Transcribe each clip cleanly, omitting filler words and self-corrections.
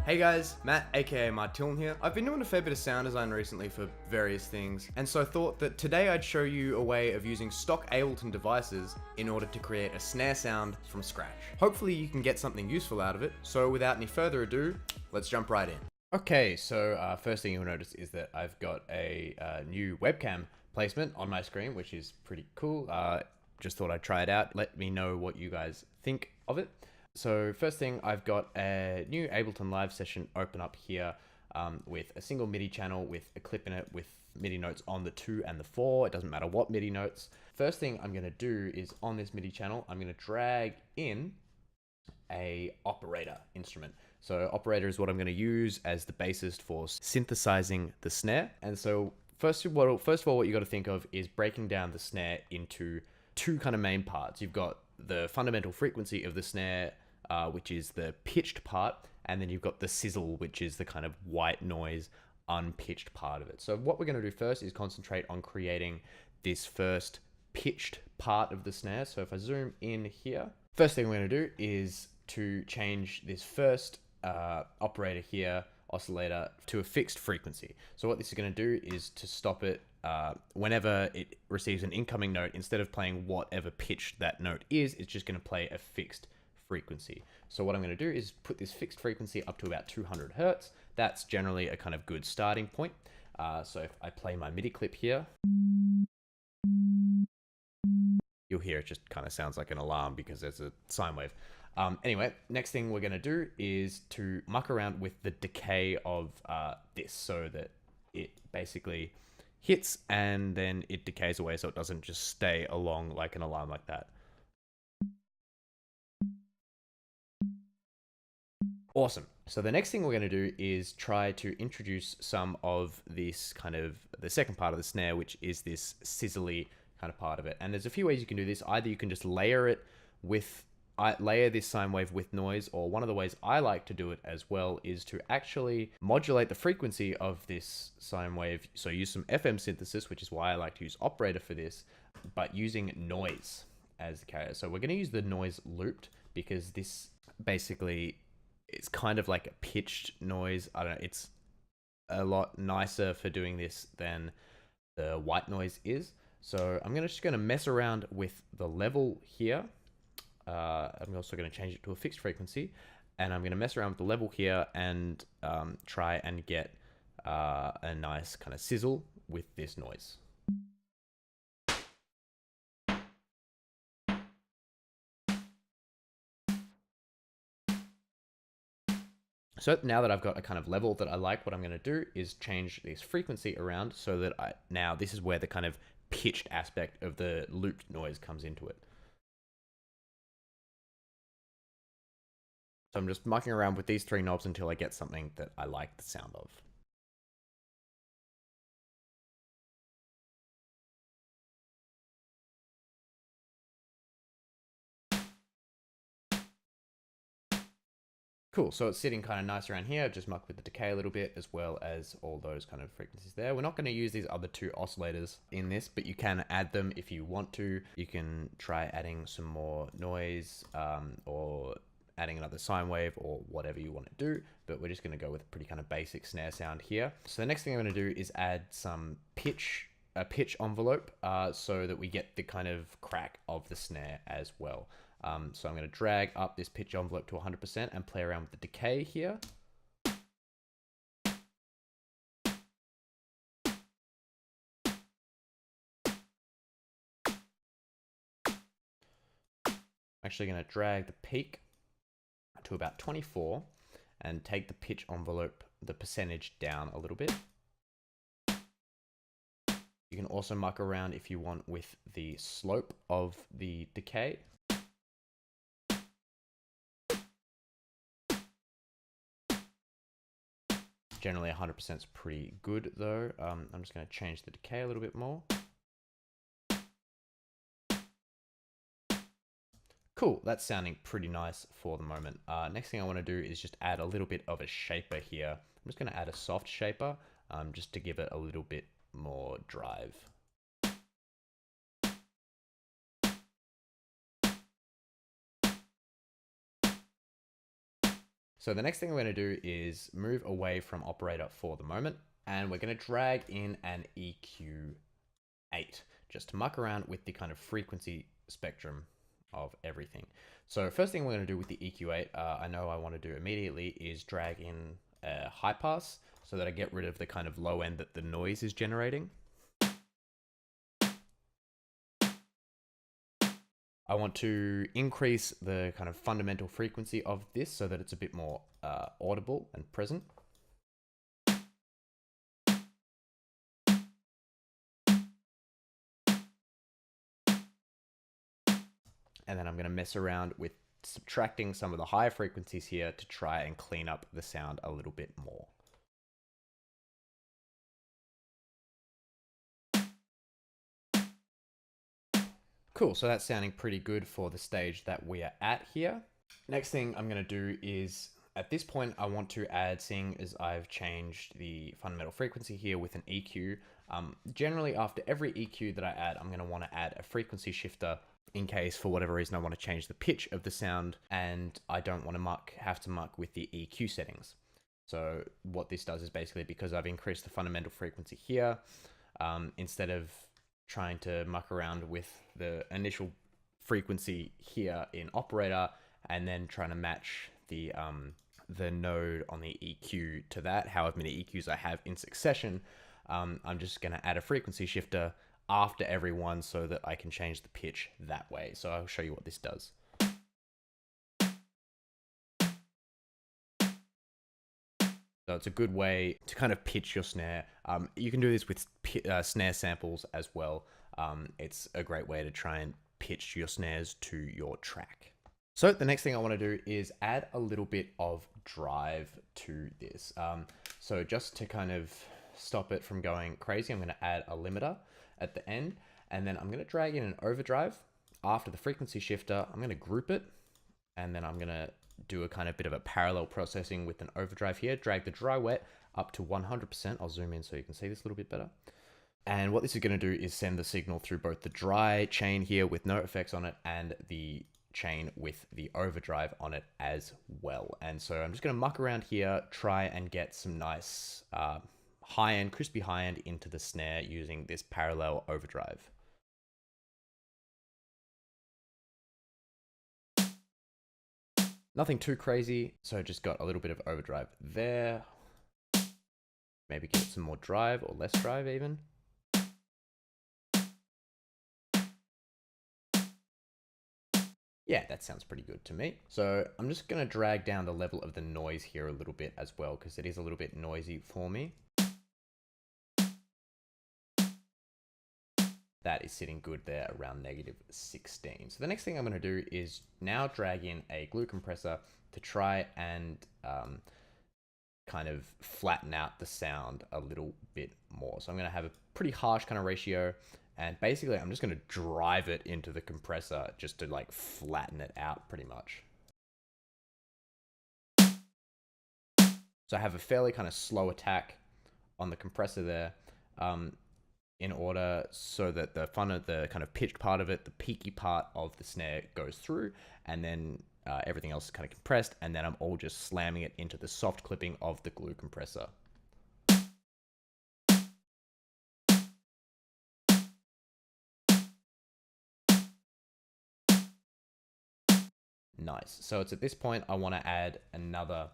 Hey guys, Matt aka Martiln here. I've been doing a fair bit of sound design recently for various things, and so I thought that today I'd show you a way of using stock Ableton devices in order to create a snare sound from scratch. Hopefully you can get something useful out of it, so without any further ado, let's jump right in. Okay, so first thing you'll notice is that I've got a new webcam placement on my screen, which is pretty cool. Just thought I'd try it out. Let me know what you guys think of it. So first thing, I've got a new Ableton Live session open up here with a single MIDI channel with a clip in it with MIDI notes on the 2 and the 4. It doesn't matter what MIDI notes. First thing I'm going to do is on this MIDI channel, I'm going to drag in a operator instrument. So operator is what I'm going to use as the basis for synthesizing the snare. And so first of all, what you got to think of is breaking down the snare into two kind of main parts. You've got the fundamental frequency of the snare, which is the pitched part, and then you've got the sizzle, which is the kind of white noise, unpitched part of it. So what we're going to do first is concentrate on creating this first pitched part of the snare. So if I zoom in here, first thing we're going to do is to change this first operator here, oscillator, to a fixed frequency. So what this is going to do is to stop it whenever it receives an incoming note. Instead of playing whatever pitch that note is, it's just going to play a fixed frequency. So what I'm going to do is put this fixed frequency up to about 200 hertz. That's generally a kind of good starting point. So if I play my MIDI clip here, you'll hear it just kind of sounds like an alarm because there's a sine wave. Anyway, next thing we're going to do is to muck around with the decay of this so that it basically hits and then it decays away so it doesn't just stay along like an alarm like that. Awesome. So the next thing we're going to do is try to introduce some of this kind of the second part of the snare, which is this sizzly kind of part of it. And there's a few ways you can do this. Either you can just layer this sine wave with noise, or one of the ways I like to do it as well is to actually modulate the frequency of this sine wave. So use some FM synthesis, which is why I like to use operator for this, but using noise as the carrier. So we're going to use the noise looped because this basically it's kind of like a pitched noise. I don't know, it's a lot nicer for doing this than the white noise is. So I'm just going to mess around with the level here. I'm also going to change it to a fixed frequency, and I'm going to mess around with the level here and try and get a nice kind of sizzle with this noise. So now that I've got a kind of level that I like, what I'm going to do is change this frequency around so that now this is where the kind of pitched aspect of the looped noise comes into it. So I'm just mucking around with these three knobs until I get something that I like the sound of. Cool, so it's sitting kind of nice around here. I've just mucked with the decay a little bit as well as all those kind of frequencies there. We're not going to use these other two oscillators in this, but you can add them if you want to. You can try adding some more noise or adding another sine wave or whatever you want to do, but we're just going to go with a pretty kind of basic snare sound here. So the next thing I'm going to do is add some a pitch envelope so that we get the kind of crack of the snare as well. So I'm going to drag up this pitch envelope to 100% and play around with the decay here. I'm actually going to drag the peak to about 24 and take the pitch envelope, the percentage down a little bit. You can also muck around if you want with the slope of the decay. Generally 100% is pretty good though. I'm just going to change the decay a little bit more. Cool, that's sounding pretty nice for the moment. Next thing I want to do is just add a little bit of a shaper here. I'm just going to add a soft shaper just to give it a little bit more drive. So the next thing we're going to do is move away from operator for the moment, and we're going to drag in an EQ8 just to muck around with the kind of frequency spectrum of everything. So first thing we're going to do with the EQ8, I know I want to do immediately, is drag in a high pass so that I get rid of the kind of low end that the noise is generating. I want to increase the kind of fundamental frequency of this so that it's a bit more audible and present. And then I'm going to mess around with subtracting some of the higher frequencies here to try and clean up the sound a little bit more. Cool, so that's sounding pretty good for the stage that we are at here. Next thing I'm going to do is, at this point, I want to add, seeing as I've changed the fundamental frequency here with an EQ, generally after every EQ that I add, I'm going to want to add a frequency shifter in case for whatever reason I want to change the pitch of the sound and I don't want to have to muck with the EQ settings. So what this does is basically, because I've increased the fundamental frequency here, instead of trying to muck around with the initial frequency here in operator and then trying to match the node on the EQ to that, however many EQs I have in succession, I'm just going to add a frequency shifter after every one so that I can change the pitch that way. So I'll show you what this does. So it's a good way to kind of pitch your snare. You can do this with snare samples as well. It's a great way to try and pitch your snares to your track. So the next thing I want to do is add a little bit of drive to this. So just to kind of stop it from going crazy, I'm going to add a limiter at the end, and then I'm going to drag in an overdrive after the frequency shifter. I'm going to group it, and then I'm going to do a kind of bit of a parallel processing with an overdrive here, drag the dry wet up to 100%. I'll zoom in so you can see this a little bit better. And what this is going to do is send the signal through both the dry chain here with no effects on it and the chain with the overdrive on it as well. And so I'm just going to muck around here, try and get some nice high-end, crispy high-end into the snare using this parallel overdrive. Nothing too crazy, so just got a little bit of overdrive there. Maybe give it some more drive or less drive even. Yeah, that sounds pretty good to me. So I'm just going to drag down the level of the noise here a little bit as well, because it is a little bit noisy for me. That is sitting good there around -16. So the next thing I'm going to do is now drag in a glute compressor to try and kind of flatten out the sound a little bit more. So I'm going to have a pretty harsh kind of ratio, and basically I'm just going to drive it into the compressor just to like flatten it out pretty much. So I have a fairly kind of slow attack on the compressor there. In order so that the kind of pitched part of it, the peaky part of the snare goes through, and then everything else is kind of compressed, and then I'm all just slamming it into the soft clipping of the glue compressor. Nice. So it's at this point I want to add another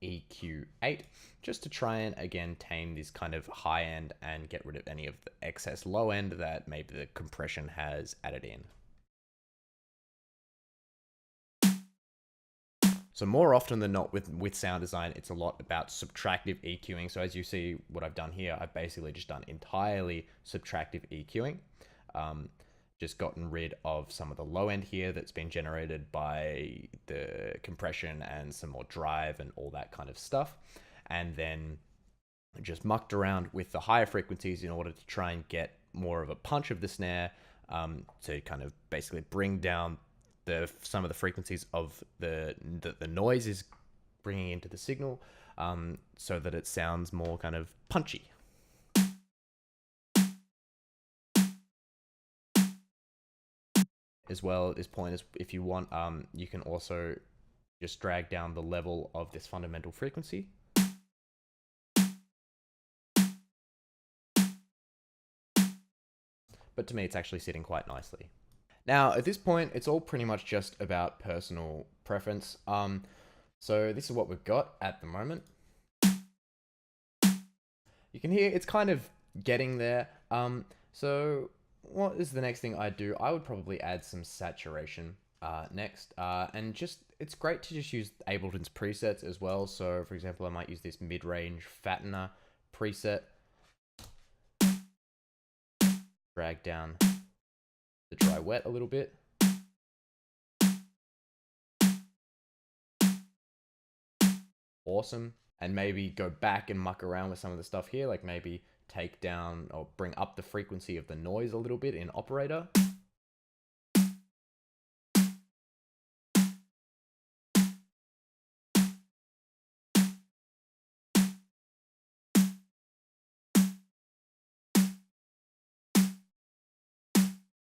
EQ8 just to try and again tame this kind of high end and get rid of any of the excess low end that maybe the compression has added in. So more often than not with sound design, it's a lot about subtractive EQing. So as you see what I've done here, I've basically just done entirely subtractive EQing. Just gotten rid of some of the low end here that's been generated by the compression and some more drive and all that kind of stuff. And then just mucked around with the higher frequencies in order to try and get more of a punch of the snare, to kind of basically bring down some of the frequencies of the noise is bringing into the signal, so that it sounds more kind of punchy. As well at this point, is if you want, you can also Just drag down the level of this fundamental frequency. But to me, it's actually sitting quite nicely. Now, at this point, it's all pretty much just about personal preference. So this is what we've got at the moment. You can hear it's kind of getting there. So what is the next thing I'd do? I would probably add some saturation next. And just, it's great to just use Ableton's presets as well. So for example, I might use this mid-range fattener preset. Drag down the dry wet a little bit. Awesome. And maybe go back and muck around with some of the stuff here, like maybe take down or bring up the frequency of the noise a little bit in operator.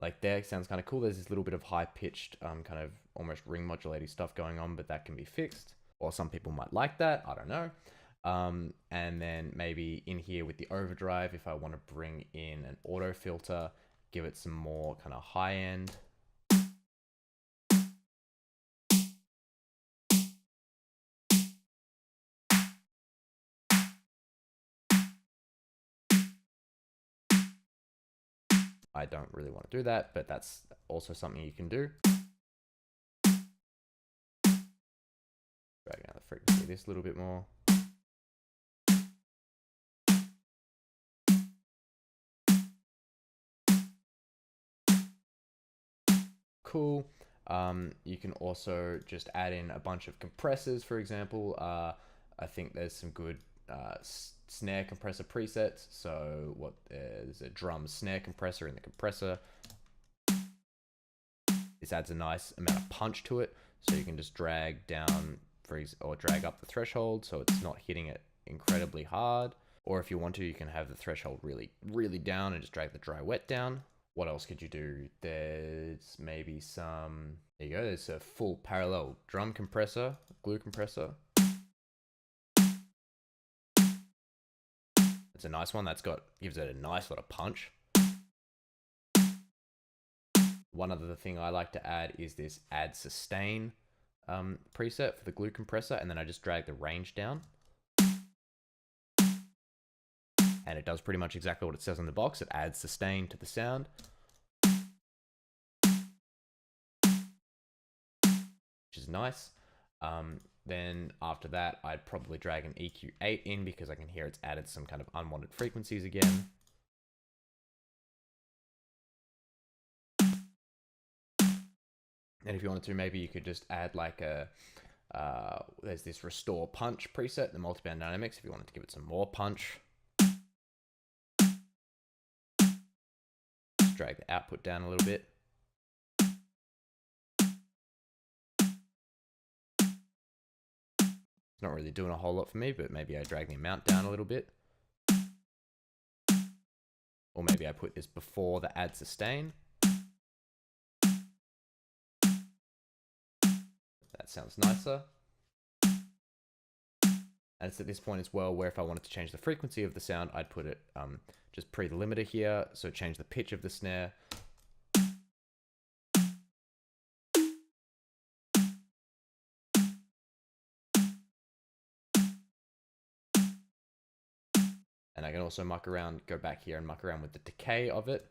Like there, sounds kind of cool. There's this little bit of high-pitched, kind of almost ring modulating stuff going on, but that can be fixed. Or some people might like that, I don't know. And then maybe in here with the overdrive, if I want to bring in an auto filter, give it some more kind of high end. I don't really want to do that, but that's also something you can do. Drag down the frequency this a little bit more. Cool. You can also just add in a bunch of compressors, for example. I think there's some good snare compressor presets. So there's a drum snare compressor in the compressor. This adds a nice amount of punch to it. So you can just drag down or drag up the threshold so it's not hitting it incredibly hard. Or if you want to, you can have the threshold really, really down and just drag the dry wet down. What else could you do? There's maybe some, there you go, there's a full parallel drum compressor, glue compressor. It's a nice one. Gives it a nice lot of punch. One other thing I like to add is this add sustain preset for the glue compressor, and then I just drag the range down. And it does pretty much exactly what it says on the box. It adds sustain to the sound. Which is nice. Then after that, I'd probably drag an EQ8 in because I can hear it's added some kind of unwanted frequencies again. And if you wanted to, maybe you could just add like there's this restore punch preset, the multiband dynamics, if you wanted to give it some more punch. Just drag the output down a little bit. It's not really doing a whole lot for me, but maybe I drag the amount down a little bit. Or maybe I put this before the add sustain. That sounds nicer. And it's at this point as well where if I wanted to change the frequency of the sound, I'd put it just pre the limiter here. So change the pitch of the snare. And I can also muck around, go back here and muck around with the decay of it.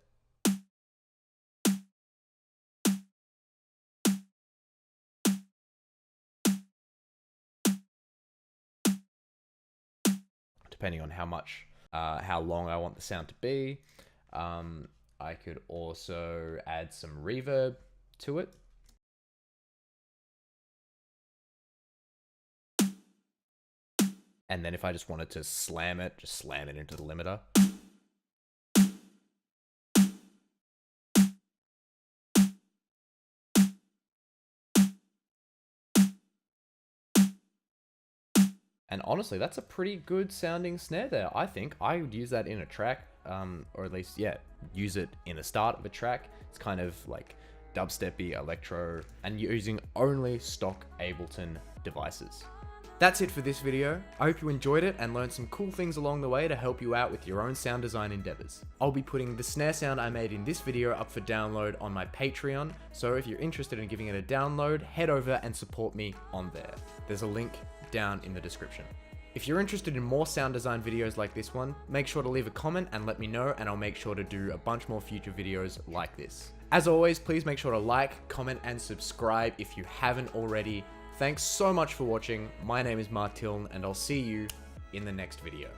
Depending on how long I want the sound to be. I could also add some reverb to it. And then if I just wanted to just slam it into the limiter. And honestly, that's a pretty good sounding snare there. I think I would use that in a track, or at least, yeah, use it in the start of a track. It's kind of like dubsteppy, electro, and using only stock Ableton devices. That's it for this video. I hope you enjoyed it and learned some cool things along the way to help you out with your own sound design endeavors. I'll be putting the snare sound I made in this video up for download on my Patreon, so if you're interested in giving it a download, head over and support me on there. There's a link down in the description. If you're interested in more sound design videos like this one, make sure to leave a comment and let me know, and I'll make sure to do a bunch more future videos like this. As always, please make sure to like, comment, and subscribe if you haven't already. Thanks so much for watching. My name is Martiln, and I'll see you in the next video.